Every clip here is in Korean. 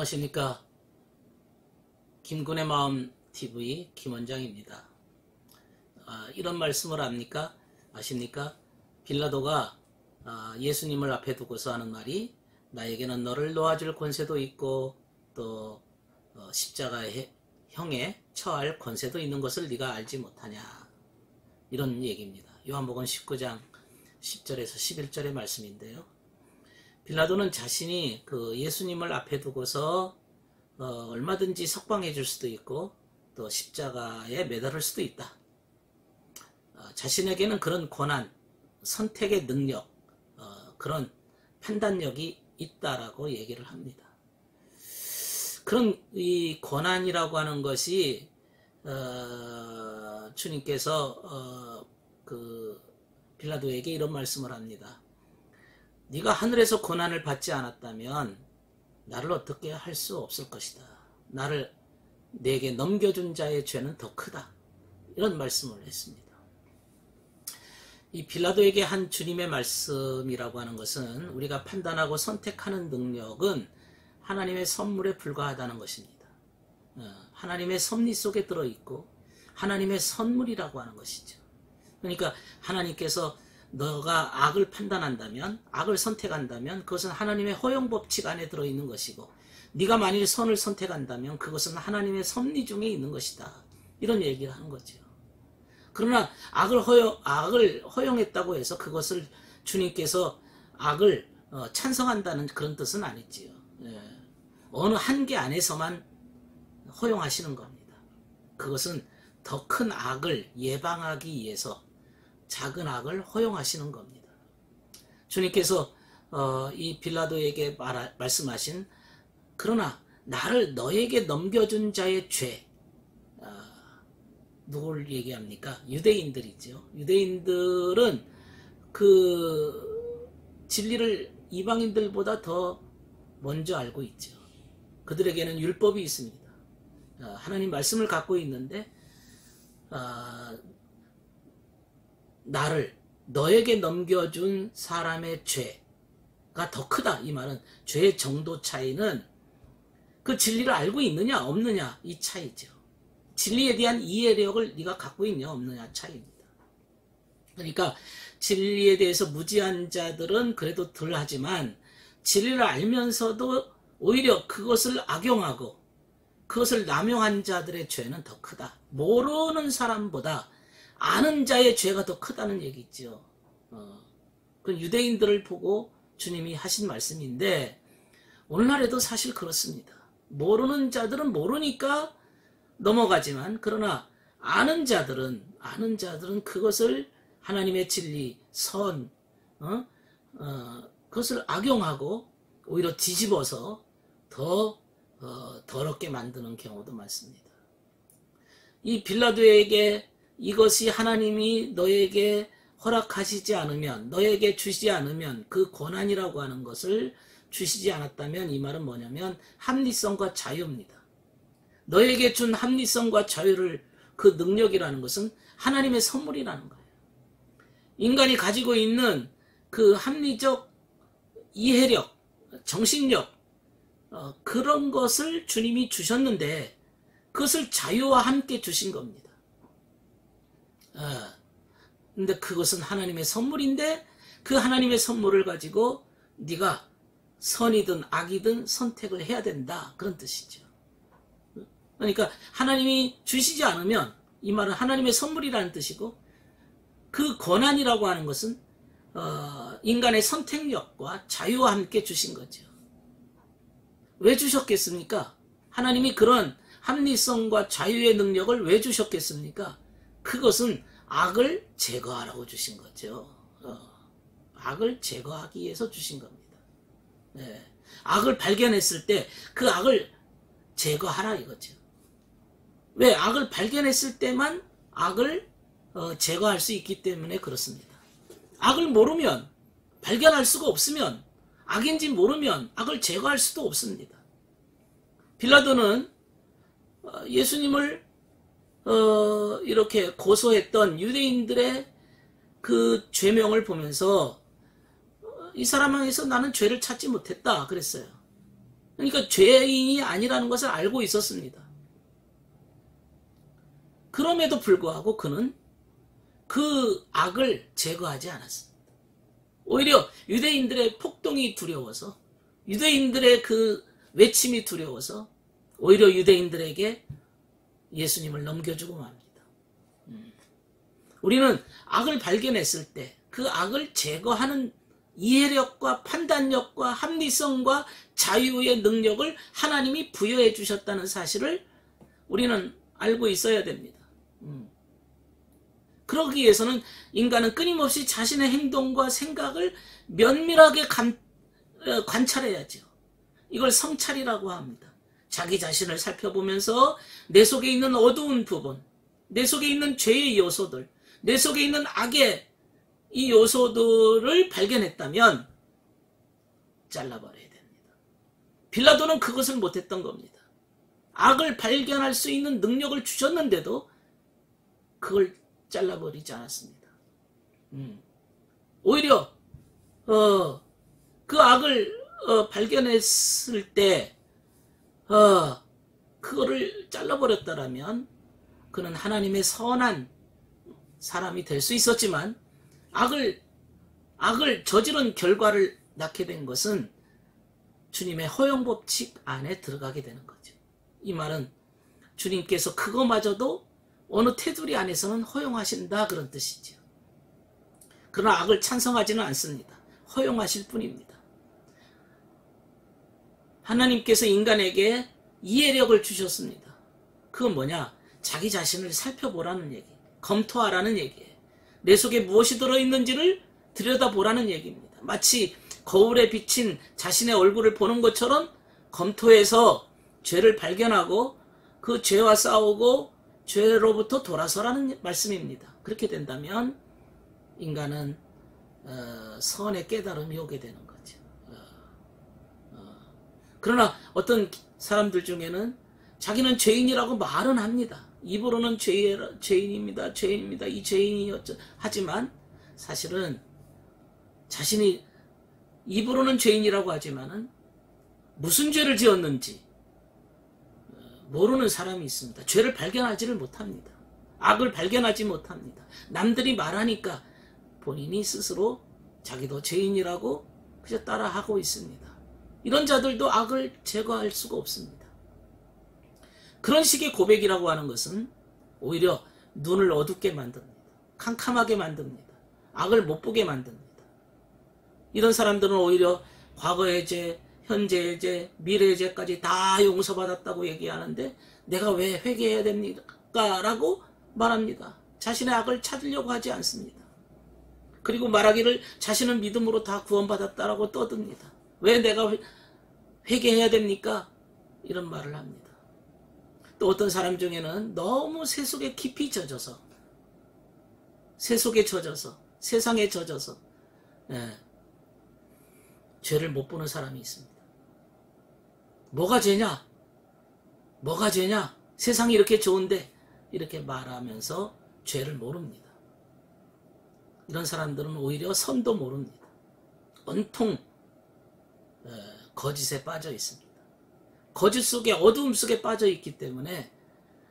안녕하십니까. 김군의 마음 TV 김원장입니다. 이런 말씀을 아십니까? 빌라도가 예수님을 앞에 두고서 하는 말이 나에게는 너를 놓아줄 권세도 있고 또 십자가의 형에 처할 권세도 있는 것을 네가 알지 못하냐, 이런 얘기입니다. 요한복음 19장 10절에서 11절의 말씀인데요. 빌라도는 자신이 그 예수님을 앞에 두고서 얼마든지 석방해 줄 수도 있고 또 십자가에 매달을 수도 있다. 자신에게는 그런 권한, 선택의 능력, 그런 판단력이 있다라고 얘기를 합니다. 그런 이 권한이라고 하는 것이 주님께서 그 빌라도에게 이런 말씀을 합니다. 네가 하늘에서 권한을 받지 않았다면 나를 어떻게 할 수 없을 것이다. 내게 넘겨준 자의 죄는 더 크다. 이런 말씀을 했습니다. 이 빌라도에게 한 주님의 말씀이라고 하는 것은 우리가 판단하고 선택하는 능력은 하나님의 선물에 불과하다는 것입니다. 하나님의 섭리 속에 들어있고 하나님의 선물이라고 하는 것이죠. 그러니까 하나님께서 너가 악을 판단한다면, 악을 선택한다면 그것은 하나님의 허용 법칙 안에 들어있는 것이고, 네가 만일 선을 선택한다면 그것은 하나님의 섭리 중에 있는 것이다. 이런 얘기를 하는 거죠. 그러나 악을 허용했다고 해서 그것을 주님께서 악을 찬성한다는 그런 뜻은 아니지요. 어느 한계 안에서만 허용하시는 겁니다. 그것은 더 큰 악을 예방하기 위해서 작은 악을 허용하시는 겁니다. 주님께서 이 빌라도에게 말씀하신, 그러나 나를 너에게 넘겨준 자의 죄, 누굴 얘기합니까? 유대인들이죠. 유대인들은 그 진리를 이방인들보다 더 먼저 알고 있죠. 그들에게는 율법이 있습니다. 하나님 말씀을 갖고 있는데 나를 너에게 넘겨준 사람의 죄가 더 크다. 이 말은 죄의 정도 차이는 그 진리를 알고 있느냐 없느냐 이 차이죠. 진리에 대한 이해력을 네가 갖고 있냐 없느냐 차이입니다. 그러니까 진리에 대해서 무지한 자들은 그래도 덜 하지만 진리를 알면서도 오히려 그것을 악용하고 그것을 남용한 자들의 죄는 더 크다. 모르는 사람보다 아는 자의 죄가 더 크다는 얘기죠. 그 유대인들을 보고 주님이 하신 말씀인데 오늘날에도 사실 그렇습니다. 모르는 자들은 모르니까 넘어가지만, 그러나 아는 자들은 그것을 하나님의 진리, 선, 그것을 악용하고 오히려 뒤집어서 더 더럽게 만드는 경우도 많습니다. 이 빌라도에게 이것이 하나님이 너에게 허락하시지 않으면, 너에게 주시지 않으면, 그 권한이라고 하는 것을 주시지 않았다면 이 말은 뭐냐면 합리성과 자유입니다. 너에게 준 합리성과 자유를, 그 능력이라는 것은 하나님의 선물이라는 거예요. 인간이 가지고 있는 그 합리적 이해력, 정신력, 그런 것을 주님이 주셨는데 그것을 자유와 함께 주신 겁니다. 근데 그것은 하나님의 선물인데 그 하나님의 선물을 가지고 네가 선이든 악이든 선택을 해야 된다, 그런 뜻이죠. 그러니까 하나님이 주시지 않으면, 이 말은 하나님의 선물이라는 뜻이고, 그 권한이라고 하는 것은 인간의 선택력과 자유와 함께 주신 거죠. 왜 주셨겠습니까? 하나님이 그런 합리성과 자유의 능력을 왜 주셨겠습니까? 그것은 악을 제거하라고 주신 거죠. 악을 제거하기 위해서 주신 겁니다. 악을 발견했을 때 그 악을 제거하라 이거죠. 왜? 악을 발견했을 때만 악을 제거할 수 있기 때문에 그렇습니다. 악을 모르면, 발견할 수가 없으면, 악인지 모르면 악을 제거할 수도 없습니다. 빌라도는 예수님을 이렇게 고소했던 유대인들의 그 죄명을 보면서 이 사람에서 나는 죄를 찾지 못했다 그랬어요. 그러니까 죄인이 아니라는 것을 알고 있었습니다. 그럼에도 불구하고 그는 그 악을 제거하지 않았습니다. 오히려 유대인들의 폭동이 두려워서, 유대인들의 그 외침이 두려워서 오히려 유대인들에게 예수님을 넘겨주고 맙니다. 우리는 악을 발견했을 때 그 악을 제거하는 이해력과 판단력과 합리성과 자유의 능력을 하나님이 부여해 주셨다는 사실을 우리는 알고 있어야 됩니다. 그러기 위해서는 인간은 끊임없이 자신의 행동과 생각을 면밀하게 관찰해야죠. 이걸 성찰이라고 합니다. 자기 자신을 살펴보면서 내 속에 있는 어두운 부분, 내 속에 있는 죄의 요소들, 내 속에 있는 악의 이 요소들을 발견했다면 잘라버려야 됩니다. 빌라도는 그것을 못했던 겁니다. 악을 발견할 수 있는 능력을 주셨는데도 그걸 잘라버리지 않았습니다. 오히려 그 악을 발견했을 때 그거를 잘라버렸다라면 그는 하나님의 선한 사람이 될 수 있었지만 악을 저지른 결과를 낳게 된 것은 주님의 허용법칙 안에 들어가게 되는 거죠. 이 말은 주님께서 그거마저도 어느 테두리 안에서는 허용하신다 그런 뜻이죠. 그러나 악을 찬성하지는 않습니다. 허용하실 뿐입니다. 하나님께서 인간에게 이해력을 주셨습니다. 그건 뭐냐? 자기 자신을 살펴보라는 얘기, 검토하라는 얘기예요. 내 속에 무엇이 들어있는지를 들여다보라는 얘기입니다. 마치 거울에 비친 자신의 얼굴을 보는 것처럼 검토해서 죄를 발견하고 그 죄와 싸우고 죄로부터 돌아서라는 말씀입니다. 그렇게 된다면 인간은 선의 깨달음이 오게 되는 거죠. 그러나 어떤 사람들 중에는 자기는 죄인이라고 말은 합니다. 입으로는 죄인입니다. 죄인입니다. 이 죄인이었죠. 하지만 사실은 자신이 입으로는 죄인이라고 하지만은 무슨 죄를 지었는지 모르는 사람이 있습니다. 죄를 발견하지를 못합니다. 악을 발견하지 못합니다. 남들이 말하니까 본인이 스스로 자기도 죄인이라고 그저 따라하고 있습니다. 이런 자들도 악을 제거할 수가 없습니다. 그런 식의 고백이라고 하는 것은 오히려 눈을 어둡게 만듭니다. 캄캄하게 만듭니다. 악을 못 보게 만듭니다. 이런 사람들은 오히려 과거의 죄, 현재의 죄, 미래의 죄까지 다 용서받았다고 얘기하는데 내가 왜 회개해야 됩니까? 라고 말합니다. 자신의 악을 찾으려고 하지 않습니다. 그리고 말하기를 자신은 믿음으로 다 구원받았다라고 떠듭니다. 왜 내가 회개해야 됩니까? 이런 말을 합니다. 또 어떤 사람 중에는 너무 세속에 깊이 젖어서 세속에 젖어서 세상에 젖어서 죄를 못 보는 사람이 있습니다. 뭐가 죄냐? 뭐가 죄냐? 세상이 이렇게 좋은데 이렇게 말하면서 죄를 모릅니다. 이런 사람들은 오히려 선도 모릅니다. 온통 거짓에 빠져 있습니다. 거짓 속에 어두움 속에 빠져 있기 때문에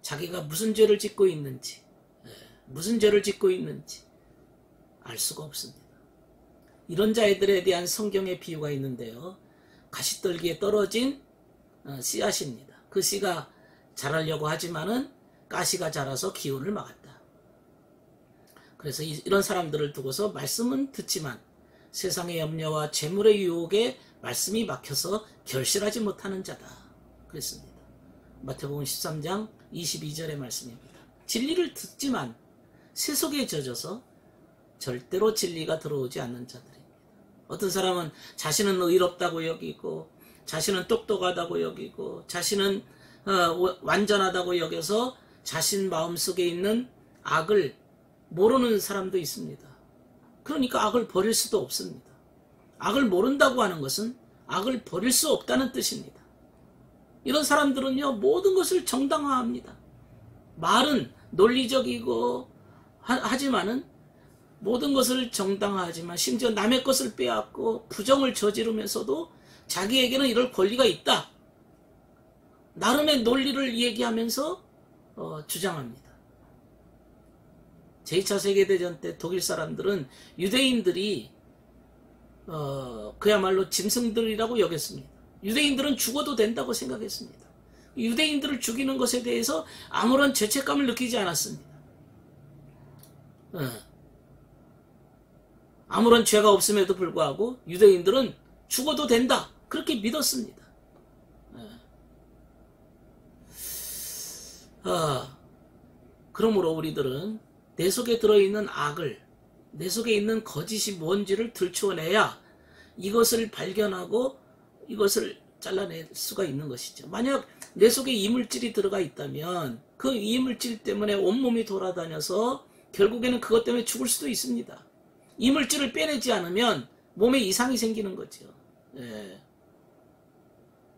자기가 무슨 죄를 짓고 있는지 알 수가 없습니다. 이런 자들에 대한 성경의 비유가 있는데요. 가시떨기에 떨어진 씨앗입니다. 그 씨가 자라려고 하지만은 가시가 자라서 기운을 막았다. 그래서 이런 사람들을 두고서 말씀은 듣지만 세상의 염려와 재물의 유혹에 말씀이 막혀서 결실하지 못하는 자다. 그랬습니다. 마태복음 13장 22절의 말씀입니다. 진리를 듣지만 세속에 젖어서 절대로 진리가 들어오지 않는 자들입니다. 어떤 사람은 자신은 의롭다고 여기고 자신은 똑똑하다고 여기고 자신은 완전하다고 여겨서 자신 마음속에 있는 악을 모르는 사람도 있습니다. 그러니까 악을 버릴 수도 없습니다. 악을 모른다고 하는 것은 악을 버릴 수 없다는 뜻입니다. 이런 사람들은요, 모든 것을 정당화합니다. 말은 논리적이고 하지만은 모든 것을 정당화하지만 심지어 남의 것을 빼앗고 부정을 저지르면서도 자기에게는 이럴 권리가 있다. 나름의 논리를 얘기하면서 주장합니다. 제2차 세계대전 때 독일 사람들은 유대인들이 그야말로 짐승들이라고 여겼습니다. 유대인들은 죽어도 된다고 생각했습니다. 유대인들을 죽이는 것에 대해서 아무런 죄책감을 느끼지 않았습니다. 아무런 죄가 없음에도 불구하고 유대인들은 죽어도 된다. 그렇게 믿었습니다. 그러므로 우리들은 내 속에 들어있는 악을, 내 속에 있는 거짓이 뭔지를 들추어내야 이것을 발견하고 이것을 잘라낼 수가 있는 것이죠. 만약 내 속에 이물질이 들어가 있다면 그 이물질 때문에 온몸이 돌아다녀서 결국에는 그것 때문에 죽을 수도 있습니다. 이물질을 빼내지 않으면 몸에 이상이 생기는 거죠.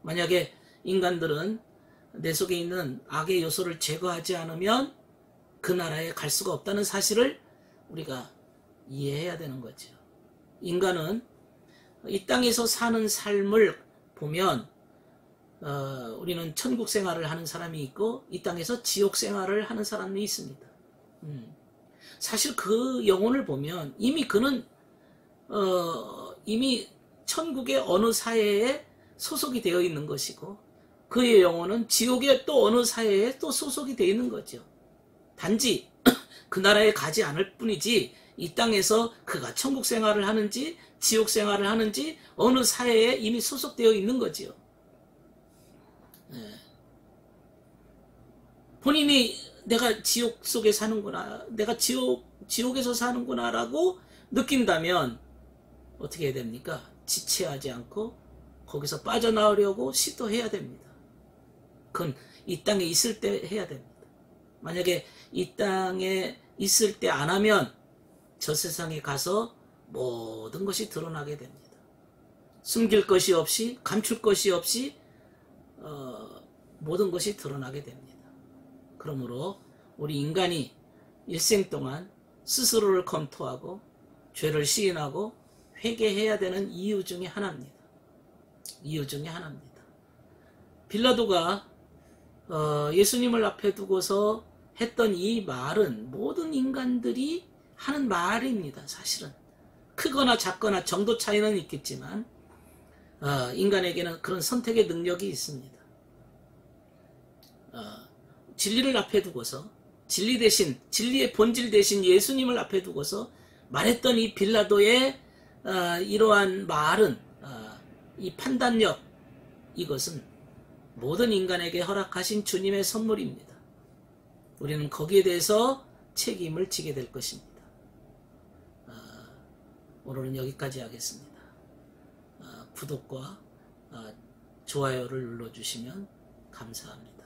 만약에 인간들은 내 속에 있는 악의 요소를 제거하지 않으면 그 나라에 갈 수가 없다는 사실을 우리가 이해해야 되는 거죠. 인간은 이 땅에서 사는 삶을 보면 우리는 천국 생활을 하는 사람이 있고 이 땅에서 지옥 생활을 하는 사람이 있습니다. 사실 그 영혼을 보면 이미 그는 이미 천국의 어느 사회에 소속이 되어 있는 것이고 그의 영혼은 지옥의 또 어느 사회에 또 소속이 되어 있는 거죠. 단지 그 나라에 가지 않을 뿐이지 이 땅에서 그가 천국 생활을 하는지 지옥 생활을 하는지 어느 사회에 이미 소속되어 있는 거지요. 본인이 내가 지옥 속에 사는구나, 내가 지옥에서 사는구나 라고 느낀다면 어떻게 해야 됩니까? 지체하지 않고 거기서 빠져나오려고 시도해야 됩니다. 그건 이 땅에 있을 때 해야 됩니다. 만약에 이 땅에 있을 때 안 하면 저 세상에 가서 모든 것이 드러나게 됩니다. 숨길 것이 없이 감출 것이 없이 모든 것이 드러나게 됩니다. 그러므로 우리 인간이 일생 동안 스스로를 검토하고 죄를 시인하고 회개해야 되는 이유 중에 하나입니다. 이유 중에 하나입니다. 빌라도가 예수님을 앞에 두고서 했던 이 말은 모든 인간들이 하는 말입니다. 사실은 크거나 작거나 정도 차이는 있겠지만 인간에게는 그런 선택의 능력이 있습니다. 진리를 앞에 두고서 진리 대신 진리의 본질 대신 예수님을 앞에 두고서 말했던 이 빌라도의 이러한 말은 이 판단력 이것은 모든 인간에게 허락하신 주님의 선물입니다. 우리는 거기에 대해서 책임을 지게 될 것입니다. 오늘은 여기까지 하겠습니다. 구독과 좋아요를 눌러주시면 감사합니다.